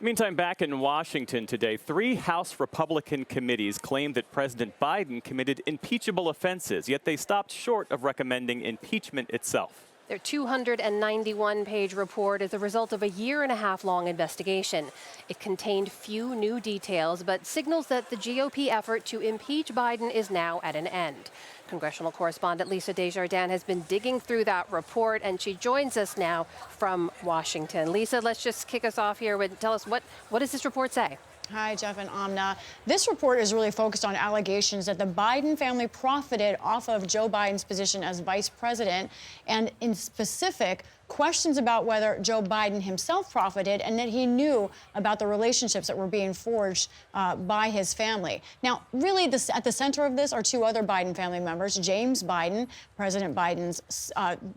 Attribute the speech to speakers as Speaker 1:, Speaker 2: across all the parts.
Speaker 1: Meantime, back in Washington today, 3 House Republican committees claimed that President Biden committed impeachable offenses, yet they stopped short of recommending impeachment itself.
Speaker 2: Their 291-page report is a result of a year-and-a-half-long investigation. It contained few new details, but signals that the GOP effort to impeach Biden is now at an end. Congressional correspondent Lisa Desjardins has been digging through that report, and she joins us now from Washington. Lisa, let's just kick us off here. Tell us, what does this report say?
Speaker 3: Hi, Jeff and Amna. This report is really focused on allegations that the Biden family profited off of Joe Biden's position as vice president, and in specific, questions about whether Joe Biden himself profited and that he knew about the relationships that were being forged by his family. Now, really, at the center of this are 2 other Biden family members, James Biden, President Biden's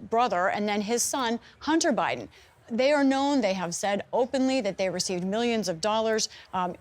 Speaker 3: brother, and then his son, Hunter Biden. They are known, they have said openly that they received millions of dollars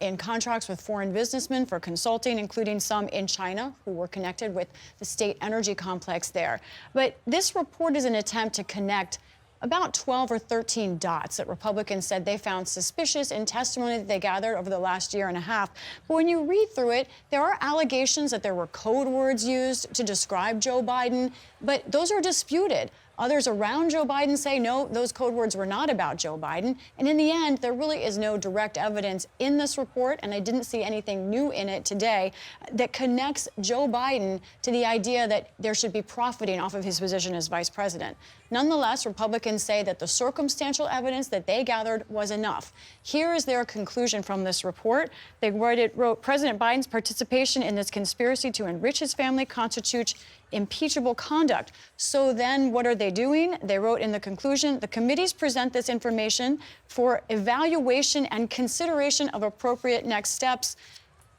Speaker 3: in contracts with foreign businessmen for consulting, including some in China who were connected with the state energy complex there. But this report is an attempt to connect about 12 or 13 dots that Republicans said they found suspicious in testimony that they gathered over the last year and a half. But when you read through it, there are allegations that there were code words used to describe Joe Biden, but those are disputed. Others around Joe Biden say, no, those code words were not about Joe Biden. And in the end, there really is no direct evidence in this report, and I didn't see anything new in it today, that connects Joe Biden to the idea that there should be profiting off of his position as vice president. Nonetheless, Republicans say that the circumstantial evidence that they gathered was enough. Here is their conclusion from this report. They wrote President Biden's participation in this conspiracy to enrich his family constitutes impeachable conduct. So then what are they doing? They wrote in the conclusion, the committees present this information for evaluation and consideration of appropriate next steps.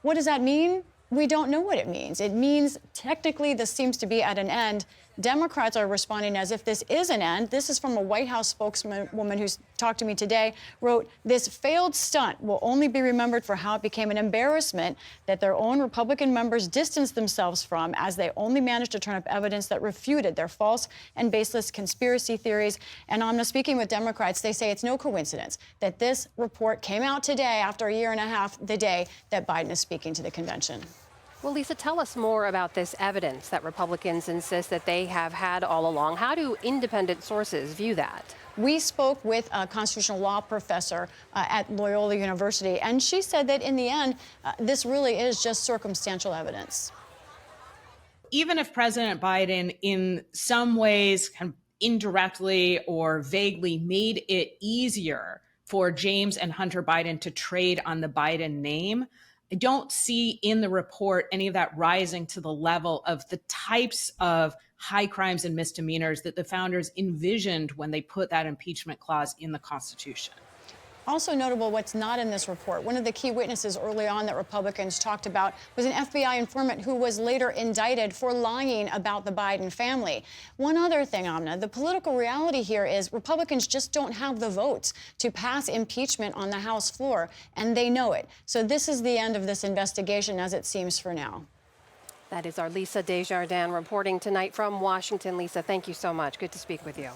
Speaker 3: What does that mean? We don't know what it means. It means technically this seems to be at an end. Democrats are responding as if this is an end. This is from a White House spokeswoman who's talked to me today, wrote, this failed stunt will only be remembered for how it became an embarrassment that their own Republican members distanced themselves from, as they only managed to turn up evidence that refuted their false and baseless conspiracy theories. And I'm speaking with Democrats, they say it's no coincidence that this report came out today after a year and a half, the day that Biden is speaking to the convention.
Speaker 2: Well, Lisa, tell us more about this evidence that Republicans insist that they have had all along. How do independent sources view that?
Speaker 3: We spoke with a constitutional law professor at Loyola University, and she said that in the end, this really is just circumstantial evidence.
Speaker 4: Even if President Biden in some ways kind of indirectly or vaguely made it easier for James and Hunter Biden to trade on the Biden name, I don't see in the report any of that rising to the level of the types of high crimes and misdemeanors that the founders envisioned when they put that impeachment clause in the Constitution.
Speaker 3: Also notable what's not in this report. One of the key witnesses early on that Republicans talked about was an FBI informant who was later indicted for lying about the Biden family. One other thing, Amna, the political reality here is Republicans just don't have the votes to pass impeachment on the House floor, and they know it. So this is the end of this investigation as it seems for now.
Speaker 2: That is our Lisa Desjardins reporting tonight from Washington. Lisa, thank you so much. Good to speak with you.